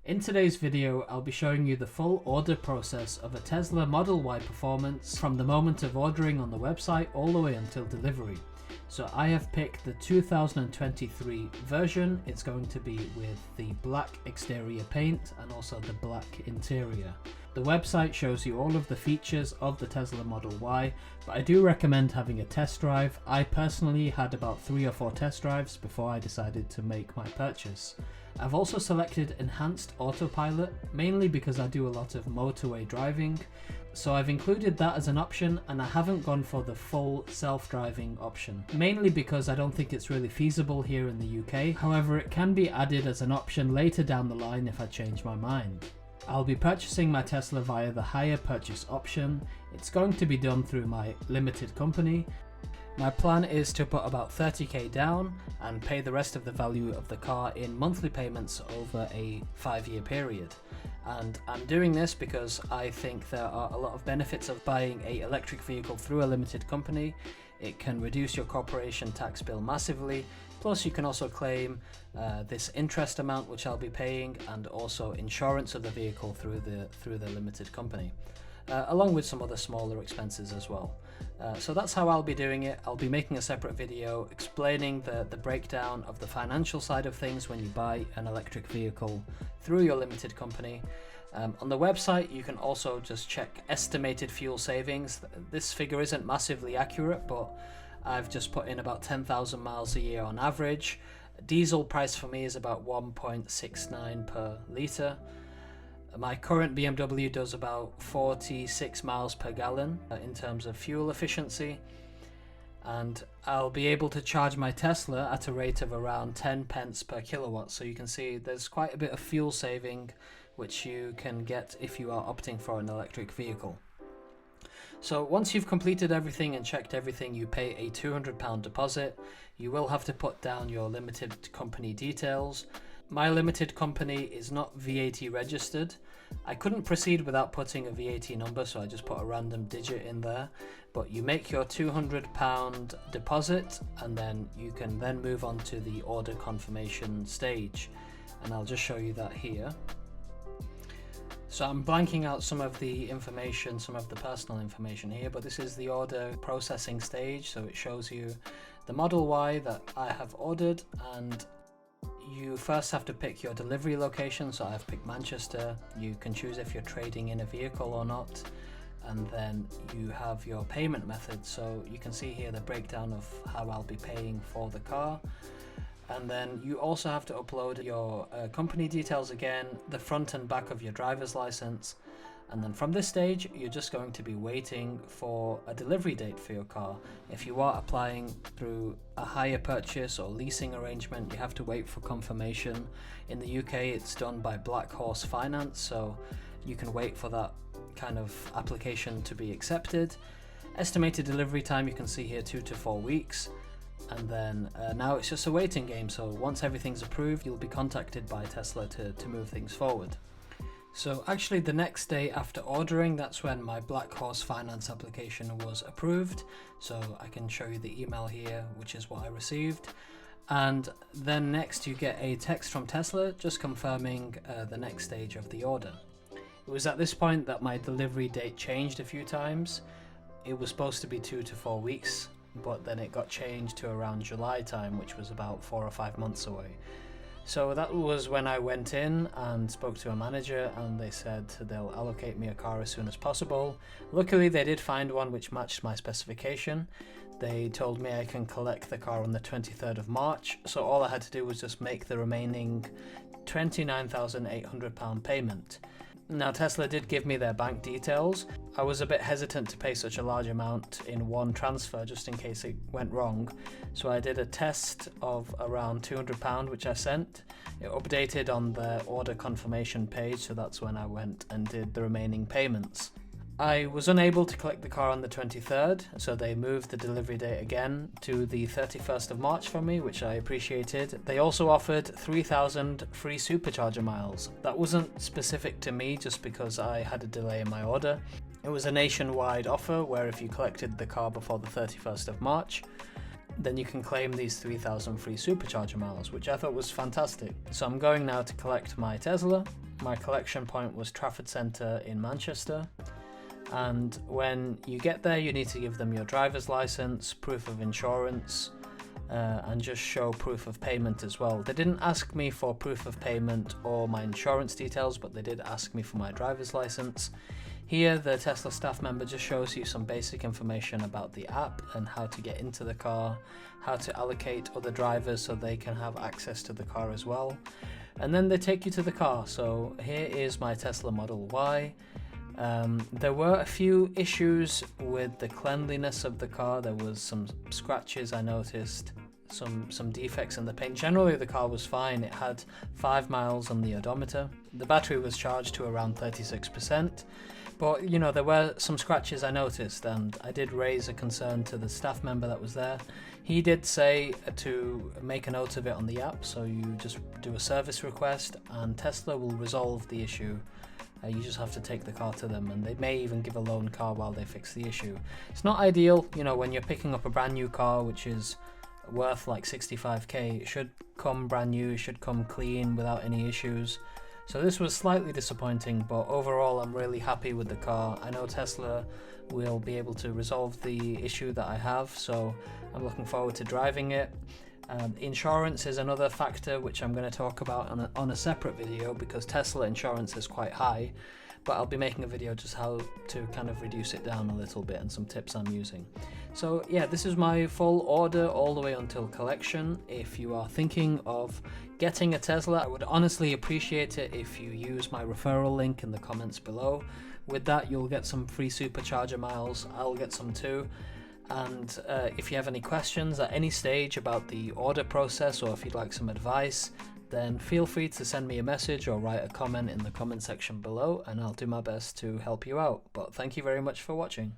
In today's video, I'll be showing you the full order process of a Tesla Model Y Performance from the moment of ordering on the website all the way until delivery. So I have picked the 2023 version. It's going to be with the black exterior paint and also the black interior. The website shows you all of the features of the Tesla Model Y, but I do recommend having a test drive. I personally had about 3 or 4 test drives before I decided to make my purchase. I've also selected Enhanced Autopilot, mainly because I do a lot of motorway driving, so I've included that as an option, and I haven't gone for the full self-driving option, mainly because I don't think it's really feasible here in the UK. However, it can be added as an option later down the line if I change my mind. I'll be purchasing my Tesla via the hire purchase option. It's going to be done through my limited company. My plan is to put about 30k down and pay the rest of the value of the car in monthly payments over a 5-year period. And I'm doing this because I think there are a lot of benefits of buying an electric vehicle through a limited company. It can reduce your corporation tax bill massively, plus you can also claim this interest amount which I'll be paying, and also insurance of the vehicle through the limited company. Along with some other smaller expenses as well. So that's how I'll be doing it. I'll be making a separate video explaining the breakdown of the financial side of things when you buy an electric vehicle through your limited company. On the website you can also just check estimated fuel savings. This figure isn't massively accurate, but I've just put in about 10,000 miles a year on average. Diesel price for me is about 1.69 per litre. My current BMW does about 46 miles per gallon in terms of fuel efficiency, and I'll be able to charge my Tesla at a rate of around 10 pence per kilowatt. So you can see there's quite a bit of fuel saving which you can get if you are opting for an electric vehicle. So once you've completed everything and checked everything, you pay a £200 deposit. You will have to put down your limited company details. My limited company is not VAT registered. I couldn't proceed without putting a VAT number, so I just put a random digit in there. But you make your £200 deposit, and then you can then move on to the order confirmation stage. And I'll just show you that here. So I'm blanking out some of the information, some of the personal information here, but this is the order processing stage. So it shows you the Model Y that I have ordered, and you first have to pick your delivery location. So I've picked Manchester. You can choose if you're trading in a vehicle or not, and then you have your payment method. So you can see here the breakdown of how I'll be paying for the car. And then you also have to upload your company details again, the front and back of your driver's license. And then from this stage, you're just going to be waiting for a delivery date for your car. If you are applying through a hire purchase or leasing arrangement, you have to wait for confirmation. In the UK, it's done by Black Horse Finance, so you can wait for that kind of application to be accepted. Estimated delivery time, you can see here 2 to 4 weeks. And then now it's just a waiting game. So once everything's approved, you'll be contacted by Tesla to move things forward. So actually the next day after ordering, that's when my Black Horse Finance application was approved. So I can show you the email here, which is what I received. And then next you get a text from Tesla just confirming the next stage of the order. It was at this point that my delivery date changed a few times. It was supposed to be 2 to 4 weeks, but then it got changed to around July time, which was about 4 or 5 months away. So that was when I went in and spoke to a manager, and they said they'll allocate me a car as soon as possible. Luckily they did find one which matched my specification. They told me I can collect the car on the 23rd of March, so all I had to do was just make the remaining £29,800 payment. Now Tesla did give me their bank details. I was a bit hesitant to pay such a large amount in one transfer just in case it went wrong. So I did a test of around £200 which I sent. It updated on the order confirmation page, so that's when I went and did the remaining payments. I was unable to collect the car on the 23rd, so they moved the delivery date again to the 31st of March for me, which I appreciated. They also offered 3,000 free supercharger miles. That wasn't specific to me just because I had a delay in my order. It was a nationwide offer where if you collected the car before the 31st of March, then you can claim these 3,000 free supercharger miles, which I thought was fantastic. So I'm going now to collect my Tesla. My collection point was Trafford Centre in Manchester. And when you get there, you need to give them your driver's license, proof of insurance, and just show proof of payment as well. They didn't ask me for proof of payment or my insurance details, but they did ask me for my driver's license. Here, the Tesla staff member just shows you some basic information about the app and how to get into the car, how to allocate other drivers so they can have access to the car as well. And then they take you to the car. So here is my Tesla Model Y. There were a few issues with the cleanliness of the car. There was some scratches I noticed, some defects in the paint. Generally the car was fine. It had 5 miles on the odometer. The battery was charged to around 36%. But, you know, there were some scratches I noticed, and I did raise a concern to the staff member that was there. He did say to make a note of it on the app, so you just do a service request and Tesla will resolve the issue. You just have to take the car to them, and they may even give a loan car while they fix the issue. It's not ideal, you know, when you're picking up a brand new car which is worth like 65k, it should come brand new, it should come clean without any issues. So this was slightly disappointing, but overall I'm really happy with the car. I know Tesla will be able to resolve the issue that I have, so I'm looking forward to driving it. Insurance is another factor which I'm going to talk about on a separate video, because Tesla insurance is quite high, but I'll be making a video just how to kind of reduce it down a little bit and some tips I'm using. So yeah, this is my full order all the way until collection. If you are thinking of getting a Tesla, I would honestly appreciate it if you use my referral link in the comments below. With that, you'll get some free supercharger miles. I'll get some too. And if you have any questions at any stage about the order process, or if you'd like some advice, then feel free to send me a message or write a comment in the comment section below, and I'll do my best to help you out. But thank you very much for watching.